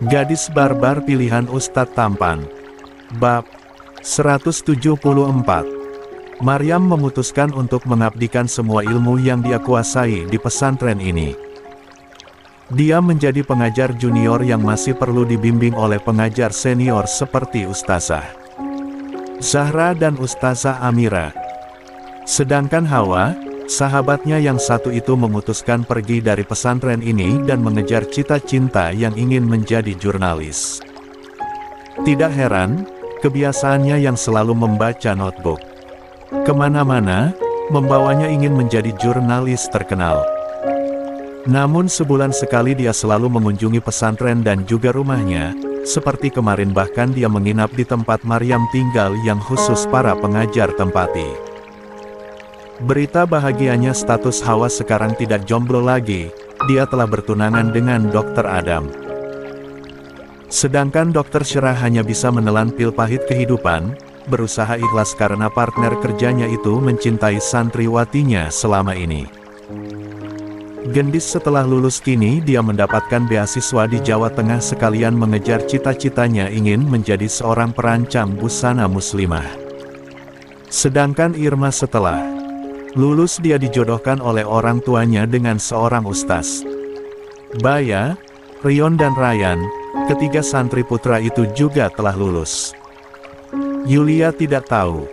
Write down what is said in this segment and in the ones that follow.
Gadis barbar pilihan Ustadz tampan. Bab 174. Maryam memutuskan untuk mengabdikan semua ilmu yang dia kuasai di pesantren ini. Dia menjadi pengajar junior yang masih perlu dibimbing oleh pengajar senior seperti Ustazah Zahra dan Ustazah Amira. Sedangkan Hawa, sahabatnya yang satu itu memutuskan pergi dari pesantren ini dan mengejar cita-cita yang ingin menjadi jurnalis. Tidak heran, kebiasaannya yang selalu membaca notebook kemana-mana, membawanya ingin menjadi jurnalis terkenal. Namun sebulan sekali dia selalu mengunjungi pesantren dan juga rumahnya, seperti kemarin bahkan dia menginap di tempat Maryam tinggal yang khusus para pengajar tempati. Berita bahagianya status Hawa sekarang tidak jomblo lagi, dia telah bertunangan dengan Dr. Adam. Sedangkan Dr. Syirah hanya bisa menelan pil pahit kehidupan, berusaha ikhlas karena partner kerjanya itu mencintai santriwatinya selama ini. Gendis setelah lulus kini dia mendapatkan beasiswa di Jawa Tengah sekalian mengejar cita-citanya ingin menjadi seorang perancang busana muslimah. Sedangkan Irma setelah lulus dia dijodohkan oleh orang tuanya dengan seorang ustaz. Baya, Rion dan Ryan, ketiga santri putra itu juga telah lulus. Yulia tidak tahu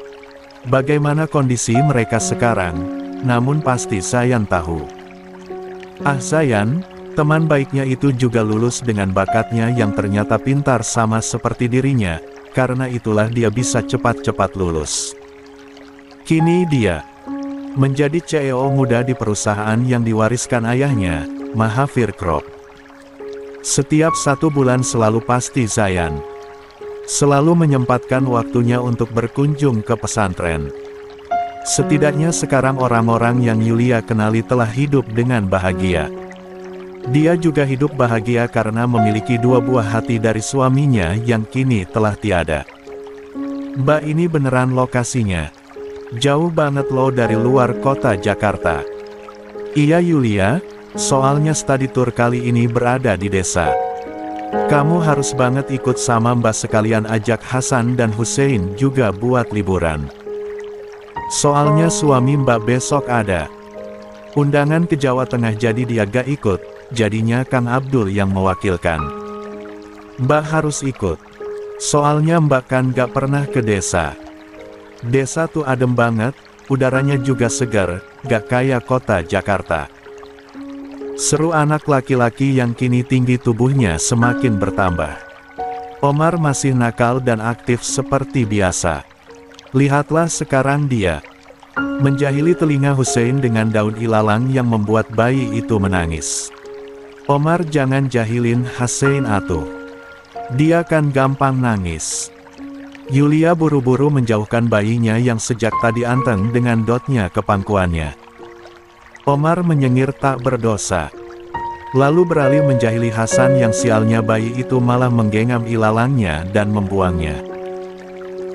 bagaimana kondisi mereka sekarang, namun pasti Zayan tahu. Zayan, teman baiknya itu juga lulus dengan bakatnya yang ternyata pintar sama seperti dirinya, karena itulah dia bisa cepat-cepat lulus. Kini dia menjadi CEO muda di perusahaan yang diwariskan ayahnya, Mahavir Group. Setiap 1 bulan selalu pasti Zayan selalu menyempatkan waktunya untuk berkunjung ke pesantren. Setidaknya sekarang orang-orang yang Yulia kenali telah hidup dengan bahagia. Dia juga hidup bahagia karena memiliki 2 buah hati dari suaminya yang kini telah tiada. Mbak ini beneran lokasinya jauh banget loh dari luar kota Jakarta. Iya Yulia, soalnya study tour kali ini berada di desa. Kamu harus banget ikut sama Mbak sekalian ajak Hasan dan Hussein juga buat liburan. Soalnya suami Mbak besok ada undangan ke Jawa Tengah jadi dia gak ikut, jadinya Kang Abdul yang mewakilkan. Mbak harus ikut. Soalnya Mbak kan gak pernah ke desa. Desa tuh adem banget, udaranya juga segar, gak kayak kota Jakarta. Seru anak laki-laki yang kini tinggi tubuhnya semakin bertambah. Omar masih nakal dan aktif seperti biasa. Lihatlah sekarang dia menjahili telinga Hussein dengan daun ilalang yang membuat bayi itu menangis. Omar jangan jahilin Hussein atuh. Dia kan gampang nangis. Yulia buru-buru menjauhkan bayinya yang sejak tadi anteng dengan dotnya ke pangkuannya. Omar menyengir tak berdosa. Lalu beralih menjahili Hasan yang sialnya bayi itu malah menggenggam ilalangnya dan membuangnya.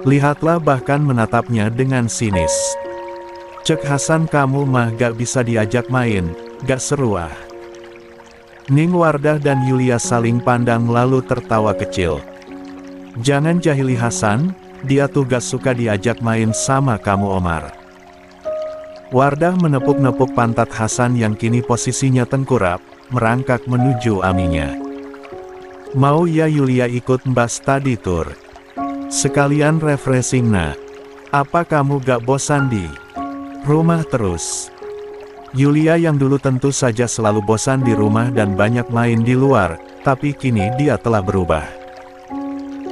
Lihatlah bahkan menatapnya dengan sinis. Cek Hasan kamu mah gak bisa diajak main, gak seru ah. Ning Wardah dan Yulia saling pandang lalu tertawa kecil. Jangan jahili Hasan, dia tuh gak suka diajak main sama kamu Omar. Wardah menepuk-nepuk pantat Hasan yang kini posisinya tengkurap, merangkak menuju aminya. Mau ya Yulia ikut Mbak study tour? Sekalian refreshing nah. Apa kamu gak bosan di rumah terus? Yulia yang dulu tentu saja selalu bosan di rumah dan banyak main di luar, tapi kini dia telah berubah.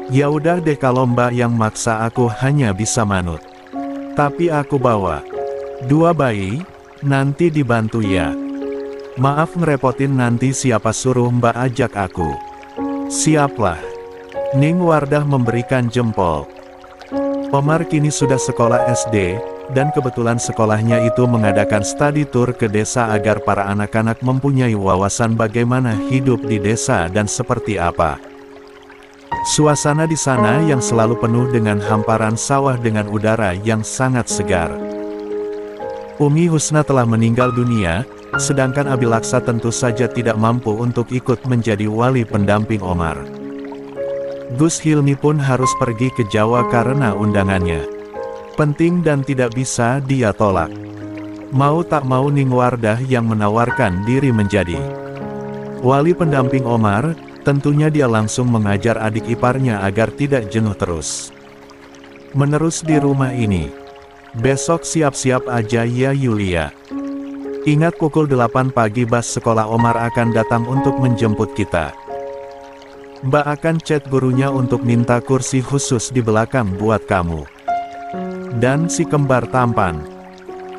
Ya udah deh kalau Mbak yang maksa aku hanya bisa manut. Tapi aku bawa 2 bayi, nanti dibantu ya. Maaf ngerepotin nanti siapa suruh Mbak ajak aku. Siaplah. Ning Wardah memberikan jempol. Omar kini sudah sekolah SD, dan kebetulan sekolahnya itu mengadakan study tour ke desa agar para anak-anak mempunyai wawasan bagaimana hidup di desa dan seperti apa suasana di sana yang selalu penuh dengan hamparan sawah dengan udara yang sangat segar. Umi Husna telah meninggal dunia, sedangkan Abi Laksa tentu saja tidak mampu untuk ikut menjadi wali pendamping Omar. Gus Hilmi pun harus pergi ke Jawa karena undangannya penting dan tidak bisa dia tolak. Mau tak mau Ning Wardah yang menawarkan diri menjadi wali pendamping Omar, tentunya dia langsung mengajar adik iparnya agar tidak jenuh terus menerus di rumah ini. Besok siap-siap aja ya Yulia. Ingat pukul 8 pagi bus sekolah Omar akan datang untuk menjemput kita. Mbak akan chat gurunya untuk minta kursi khusus di belakang buat kamu. Dan si kembar tampan.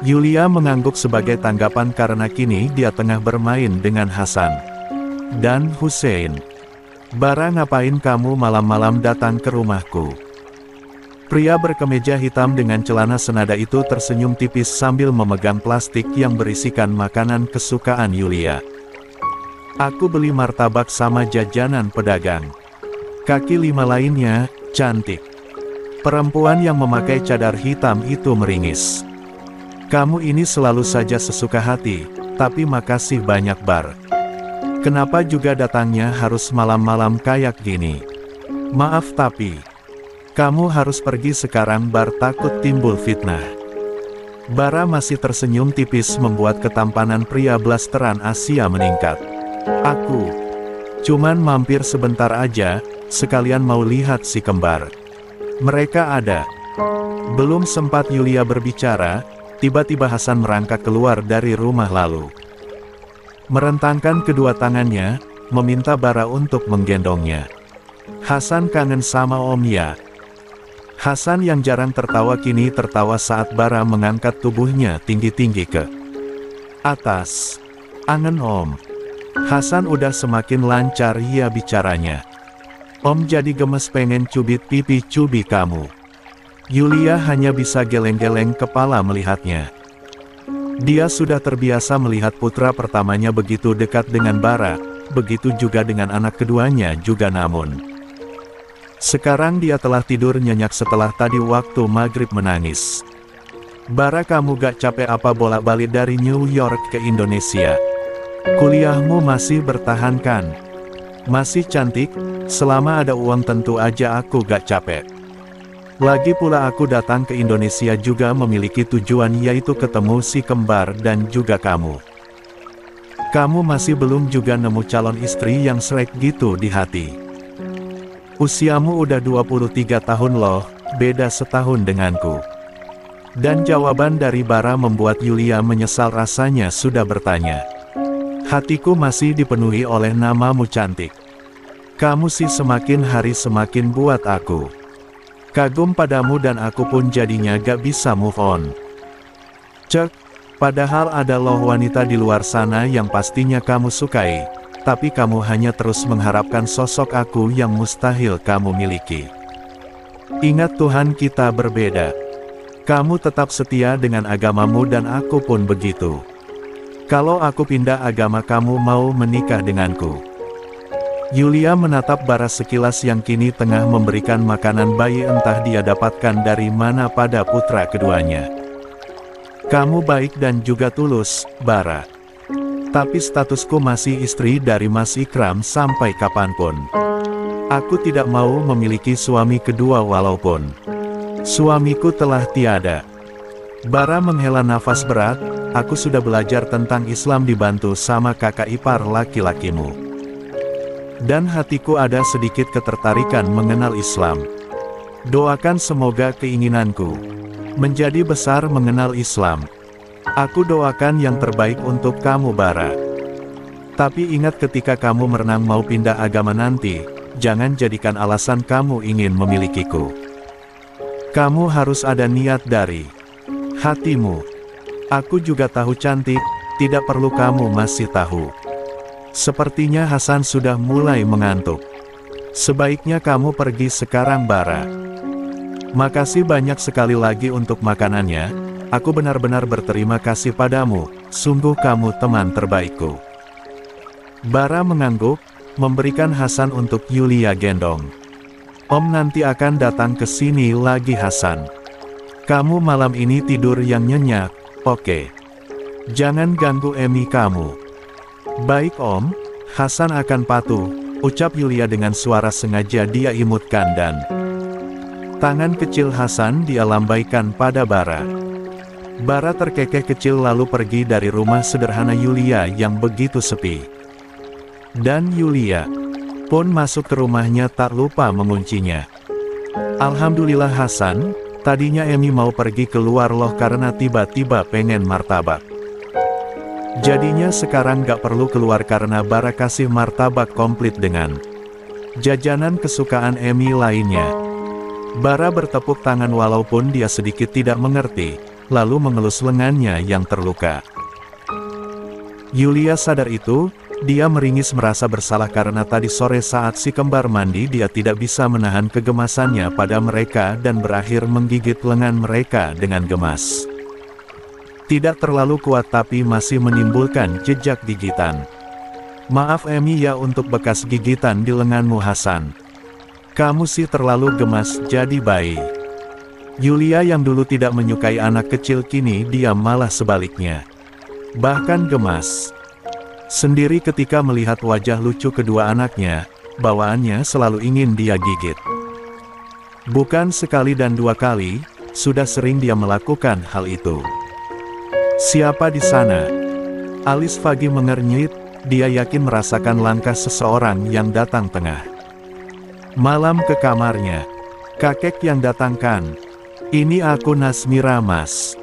Yulia mengangguk sebagai tanggapan karena kini dia tengah bermain dengan Hasan dan Hussein. Bara, ngapain kamu malam-malam datang ke rumahku? Pria berkemeja hitam dengan celana senada itu tersenyum tipis sambil memegang plastik yang berisikan makanan kesukaan Yulia. Aku beli martabak sama jajanan pedagang. Kaki 5 lainnya, cantik. Perempuan yang memakai cadar hitam itu meringis. Kamu ini selalu saja sesuka hati, tapi makasih banyak Bar. Kenapa juga datangnya harus malam-malam kayak gini? Maaf tapi kamu harus pergi sekarang Bar, takut timbul fitnah. Bara masih tersenyum tipis membuat ketampanan pria blasteran Asia meningkat. Aku cuman mampir sebentar aja, sekalian mau lihat si kembar. Mereka ada. Belum sempat Yulia berbicara, tiba-tiba Hasan merangkak keluar dari rumah lalu merentangkan kedua tangannya, meminta Bara untuk menggendongnya. Hasan kangen sama Om ya. Hasan yang jarang tertawa kini tertawa saat Bara mengangkat tubuhnya tinggi-tinggi ke atas. Angen Om. Hasan udah semakin lancar ya bicaranya. Om jadi gemes pengen cubit pipi cubi kamu. Yulia hanya bisa geleng-geleng kepala melihatnya. Dia sudah terbiasa melihat putra pertamanya begitu dekat dengan Bara, begitu juga dengan anak keduanya juga namun. Sekarang dia telah tidur nyenyak setelah tadi waktu maghrib menangis. Bara, kamu gak capek apa bolak-balik dari New York ke Indonesia? Kuliahmu masih bertahan kan? Masih cantik, selama ada uang tentu aja aku gak capek. Lagi pula aku datang ke Indonesia juga memiliki tujuan, yaitu ketemu si kembar dan juga kamu. Kamu masih belum juga nemu calon istri yang srek gitu di hati. Usiamu udah 23 tahun loh, beda setahun denganku. Dan jawaban dari Bara membuat Yulia menyesal, rasanya sudah bertanya. Hatiku masih dipenuhi oleh namamu cantik. Kamu sih semakin hari semakin buat aku kagum padamu dan aku pun jadinya gak bisa move on. Cek, padahal ada loh wanita di luar sana yang pastinya kamu sukai, tapi kamu hanya terus mengharapkan sosok aku yang mustahil kamu miliki. Ingat Tuhan kita berbeda. Kamu tetap setia dengan agamamu dan aku pun begitu. Kalau aku pindah agama kamu mau menikah denganku? Yulia menatap Bara sekilas yang kini tengah memberikan makanan bayi entah dia dapatkan dari mana pada putra keduanya. Kamu baik dan juga tulus, Bara. Tapi statusku masih istri dari Mas Ikram sampai kapanpun. Aku tidak mau memiliki suami kedua walaupun suamiku telah tiada. Bara menghela nafas berat, aku sudah belajar tentang Islam dibantu sama kakak ipar laki-lakimu. Dan hatiku ada sedikit ketertarikan mengenal Islam. Doakan semoga keinginanku menjadi besar mengenal Islam. Aku doakan yang terbaik untuk kamu Bara. Tapi ingat ketika kamu merenang mau pindah agama nanti, jangan jadikan alasan kamu ingin memilikiku. Kamu harus ada niat dari hatimu. Aku juga tahu cantik, tidak perlu kamu masih tahu. Sepertinya Hasan sudah mulai mengantuk. Sebaiknya kamu pergi sekarang Bara. Makasih banyak sekali lagi untuk makanannya, aku benar-benar berterima kasih padamu, sungguh kamu teman terbaikku. Bara mengangguk, memberikan Hasan untuk Yulia gendong. Om nanti akan datang ke sini lagi Hasan. Kamu malam ini tidur yang nyenyak, oke? Jangan ganggu Emi kamu. Baik Om, Hasan akan patuh, ucap Yulia dengan suara sengaja dia imutkan dan tangan kecil Hasan dia lambaikan pada Bara. Bara terkekeh kecil lalu pergi dari rumah sederhana Yulia yang begitu sepi. Dan Yulia pun masuk ke rumahnya tak lupa menguncinya. Alhamdulillah Hasan, tadinya Emi mau pergi keluar loh karena tiba-tiba pengen martabak. Jadinya sekarang gak perlu keluar karena Bara kasih martabak komplit dengan jajanan kesukaan Emi lainnya. Bara bertepuk tangan walaupun dia sedikit tidak mengerti, lalu mengelus lengannya yang terluka. Yulia sadar itu, dia meringis merasa bersalah karena tadi sore saat si kembar mandi dia tidak bisa menahan kegemasannya pada mereka dan berakhir menggigit lengan mereka dengan gemas. Tidak terlalu kuat tapi masih menimbulkan jejak gigitan. Maaf Emi ya untuk bekas gigitan di lenganmu Hasan. Kamu sih terlalu gemas jadi bayi. Yulia yang dulu tidak menyukai anak kecil kini dia malah sebaliknya. Bahkan gemas sendiri ketika melihat wajah lucu kedua anaknya, bawaannya selalu ingin dia gigit. Bukan sekali dan dua kali, sudah sering dia melakukan hal itu. Siapa di sana? Alis Fagi mengernyit, dia yakin merasakan langkah seseorang yang datang tengah malam ke kamarnya. Kakek yang datangkan. Ini aku Nasmira Mas.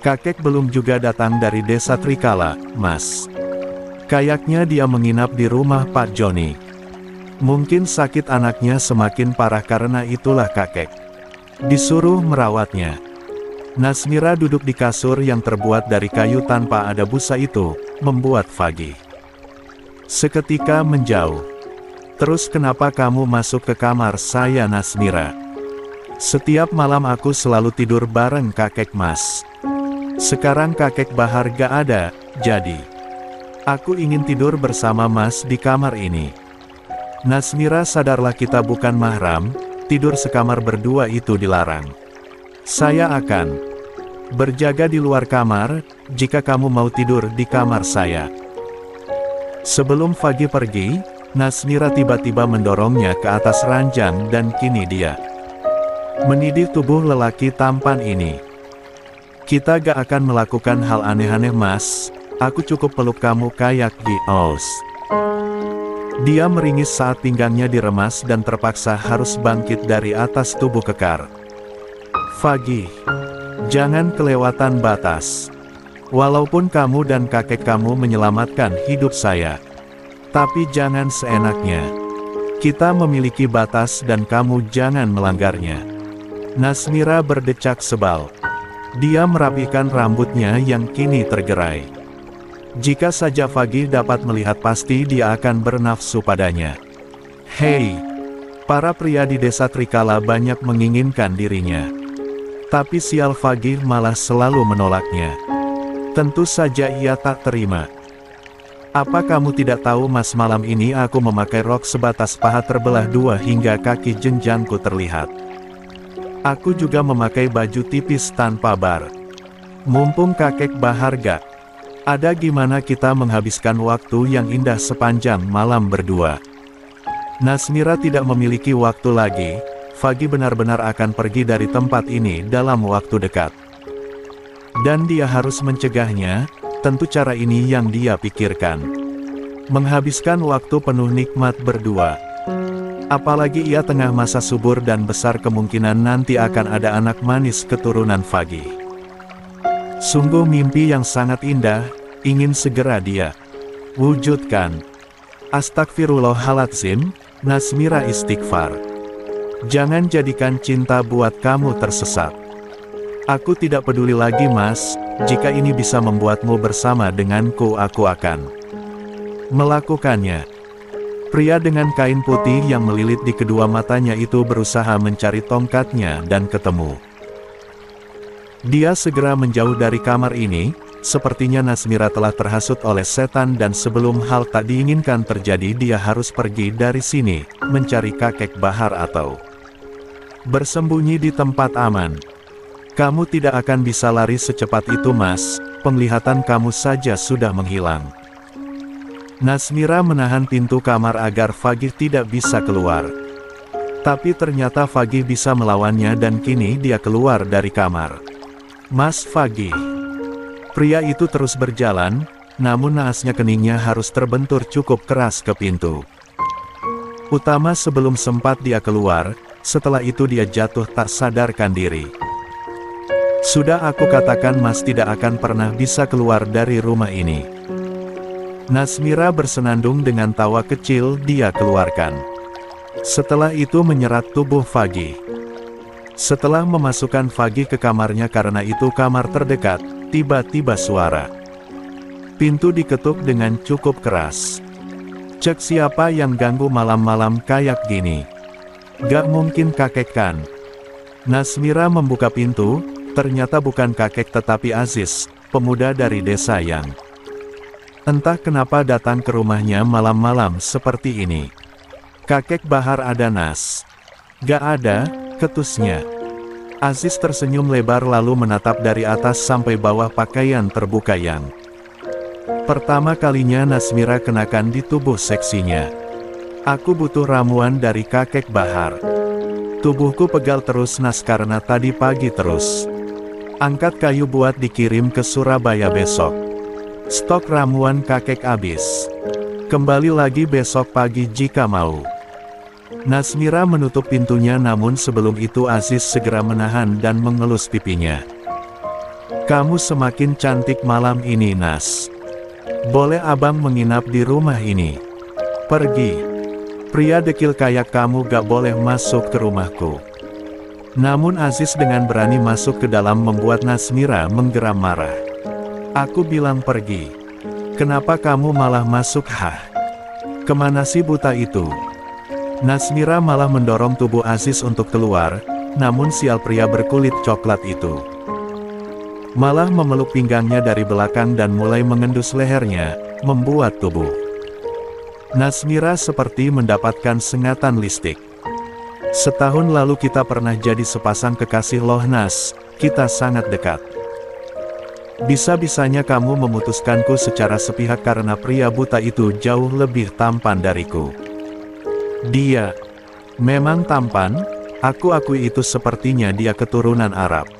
Kakek belum juga datang dari desa Trikala, Mas. Kayaknya dia menginap di rumah Pak Joni. Mungkin sakit anaknya semakin parah karena itulah kakek disuruh merawatnya. Nasmira duduk di kasur yang terbuat dari kayu tanpa ada busa itu, membuat Fagi seketika menjauh. Terus kenapa kamu masuk ke kamar saya Nasmira? Setiap malam aku selalu tidur bareng kakek Mas. Sekarang kakek Bahar gak ada, jadi aku ingin tidur bersama Mas di kamar ini. Nasmira sadarlah kita bukan mahram, tidur sekamar berdua itu dilarang. Saya akan berjaga di luar kamar, jika kamu mau tidur di kamar saya. Sebelum Fagi pergi, Nasmira tiba-tiba mendorongnya ke atas ranjang dan kini dia menidih tubuh lelaki tampan ini. Kita gak akan melakukan hal aneh-aneh Mas, aku cukup peluk kamu kayak di Oz. Dia meringis saat pinggangnya diremas dan terpaksa harus bangkit dari atas tubuh kekar. Fagi, jangan kelewatan batas. Walaupun kamu dan kakek kamu menyelamatkan hidup saya, tapi jangan seenaknya. Kita memiliki batas dan kamu jangan melanggarnya. Nasmira berdecak sebal. Dia merapikan rambutnya yang kini tergerai. Jika saja Fagi dapat melihat pasti dia akan bernafsu padanya. Hei, para pria di desa Trikala banyak menginginkan dirinya. Tapi sial Fagi malah selalu menolaknya. Tentu saja ia tak terima. Apa kamu tidak tahu Mas malam ini aku memakai rok sebatas paha terbelah dua hingga kaki jenjangku terlihat. Aku juga memakai baju tipis tanpa bar. Mumpung kakek Bahar gak ada, gimana kita menghabiskan waktu yang indah sepanjang malam berdua. Nasmira tidak memiliki waktu lagi. Fagi benar-benar akan pergi dari tempat ini dalam waktu dekat. Dan dia harus mencegahnya, tentu cara ini yang dia pikirkan. Menghabiskan waktu penuh nikmat berdua. Apalagi ia tengah masa subur dan besar kemungkinan nanti akan ada anak manis keturunan Fagi. Sungguh mimpi yang sangat indah, ingin segera dia wujudkan. Astagfirullahaladzim, Nasmira istighfar. Jangan jadikan cinta buat kamu tersesat. Aku tidak peduli lagi Mas, jika ini bisa membuatmu bersama denganku aku akan melakukannya. Pria dengan kain putih yang melilit di kedua matanya itu berusaha mencari tongkatnya dan ketemu. Dia segera menjauh dari kamar ini, sepertinya Nasmira telah terhasut oleh setan dan sebelum hal tak diinginkan terjadi dia harus pergi dari sini, mencari kakek Bahar atau bersembunyi di tempat aman. Kamu tidak akan bisa lari secepat itu Mas, penglihatan kamu saja sudah menghilang. Nasmira menahan pintu kamar agar Fagih tidak bisa keluar. Tapi ternyata Fagih bisa melawannya dan kini dia keluar dari kamar. Mas Fagih. Pria itu terus berjalan, namun naasnya keningnya harus terbentur cukup keras ke pintu utama sebelum sempat dia keluar. Setelah itu dia jatuh tak sadarkan diri. Sudah aku katakan Mas tidak akan pernah bisa keluar dari rumah ini. Nasmira bersenandung dengan tawa kecil dia keluarkan. Setelah itu menyerat tubuh Fagih. Setelah memasukkan Fagih ke kamarnya karena itu kamar terdekat, tiba-tiba suara pintu diketuk dengan cukup keras. Cek siapa yang ganggu malam-malam kayak gini? Gak mungkin kakek kan? Nasmira membuka pintu, ternyata bukan kakek tetapi Aziz, pemuda dari desa yang entah kenapa datang ke rumahnya malam-malam seperti ini. Kakek Bahar ada Nas? Gak ada, ketusnya. Aziz tersenyum lebar lalu menatap dari atas sampai bawah pakaian terbuka yang pertama kalinya Nasmira kenakan di tubuh seksinya. Aku butuh ramuan dari kakek Bahar. Tubuhku pegal terus Nas karena tadi pagi terus angkat kayu buat dikirim ke Surabaya besok. Stok ramuan kakek habis. Kembali lagi besok pagi jika mau. Nasmira menutup pintunya namun sebelum itu Aziz segera menahan dan mengelus pipinya. Kamu semakin cantik malam ini Nas. Boleh abang menginap di rumah ini? Pergi. Pria dekil kayak kamu gak boleh masuk ke rumahku. Namun Aziz dengan berani masuk ke dalam membuat Nasmira menggeram marah. Aku bilang pergi. Kenapa kamu malah masuk? Hah? Kemana si buta itu? Nasmira malah mendorong tubuh Aziz untuk keluar, namun sial pria berkulit coklat itu malah memeluk pinggangnya dari belakang dan mulai mengendus lehernya, membuat tubuh Nasmira seperti mendapatkan sengatan listrik. Setahun lalu kita pernah jadi sepasang kekasih loh Nas, kita sangat dekat. Bisa-bisanya kamu memutuskanku secara sepihak karena pria buta itu jauh lebih tampan dariku. Dia memang tampan, aku akui itu sepertinya dia keturunan Arab.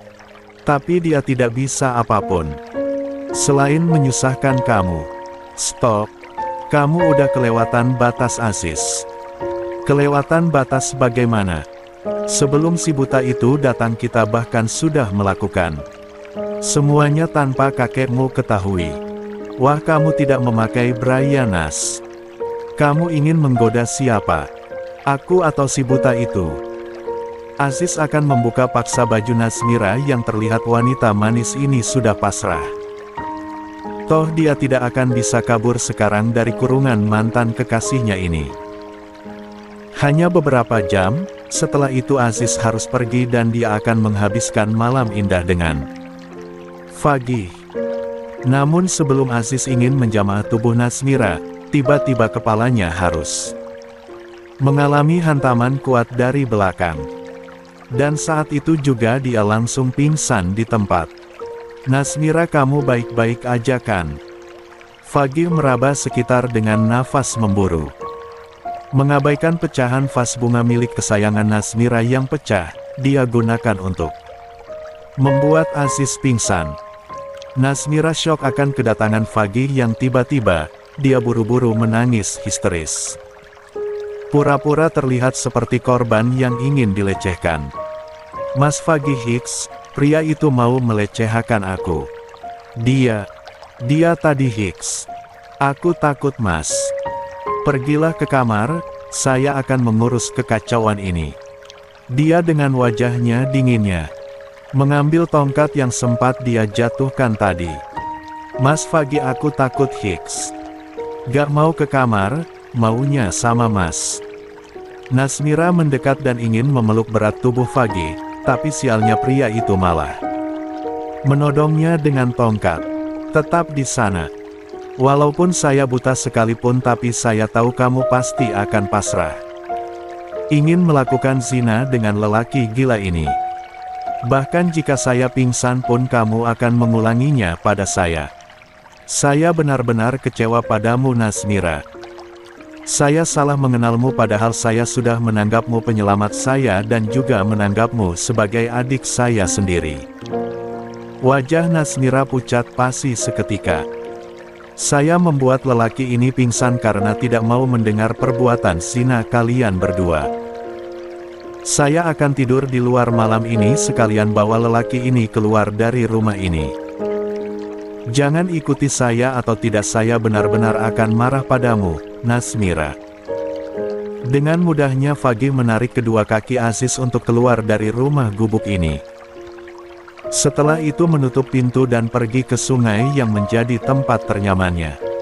Tapi dia tidak bisa apapun selain menyusahkan kamu. Stop, kamu udah kelewatan batas Aziz. Kelewatan batas bagaimana? Sebelum si buta itu datang kita bahkan sudah melakukan semuanya tanpa kakekmu ketahui. Wah kamu tidak memakai beraya Nas. Kamu ingin menggoda siapa? Aku atau si buta itu? Aziz akan membuka paksa baju Nasmira yang terlihat wanita manis ini sudah pasrah. Toh dia tidak akan bisa kabur sekarang dari kurungan mantan kekasihnya ini. Hanya beberapa jam, setelah itu Aziz harus pergi dan dia akan menghabiskan malam indah dengan Fagih. Namun sebelum Aziz ingin menjamah tubuh Nasmira, tiba-tiba kepalanya harus mengalami hantaman kuat dari belakang. Dan saat itu juga dia langsung pingsan di tempat. Nasmira kamu baik-baik aja kan? Fagih meraba sekitar dengan nafas memburu. Mengabaikan pecahan vas bunga milik kesayangan Nasmira yang pecah, dia gunakan untuk membuat Aziz pingsan. Nasmira syok akan kedatangan Fagih yang tiba-tiba, dia buru-buru menangis histeris. Pura-pura terlihat seperti korban yang ingin dilecehkan. Mas Fagih Hicks, pria itu mau melecehkan aku. Dia tadi Hicks. Aku takut mas. Pergilah ke kamar, saya akan mengurus kekacauan ini. Dia dengan wajahnya dinginnya mengambil tongkat yang sempat dia jatuhkan tadi. Mas Fagih aku takut Hicks. Gak mau ke kamar, maunya sama mas. Nasmira mendekat dan ingin memeluk berat tubuh Fagih, tapi sialnya pria itu malah menodongnya dengan tongkat. Tetap di sana. Walaupun saya buta sekalipun tapi saya tahu kamu pasti akan pasrah. Ingin melakukan zina dengan lelaki gila ini. Bahkan jika saya pingsan pun kamu akan mengulanginya pada saya. Saya benar-benar kecewa padamu Nasmira. Saya salah mengenalmu padahal saya sudah menganggapmu penyelamat saya dan juga menganggapmu sebagai adik saya sendiri. Wajah Nasmira pucat pasi seketika. Saya membuat lelaki ini pingsan karena tidak mau mendengar perbuatan zina kalian berdua. Saya akan tidur di luar malam ini sekalian bawa lelaki ini keluar dari rumah ini. Jangan ikuti saya atau tidak saya benar-benar akan marah padamu, Nasmira. Dengan mudahnya Fagih menarik kedua kaki Aziz untuk keluar dari rumah gubuk ini. Setelah itu menutup pintu dan pergi ke sungai yang menjadi tempat ternyamannya.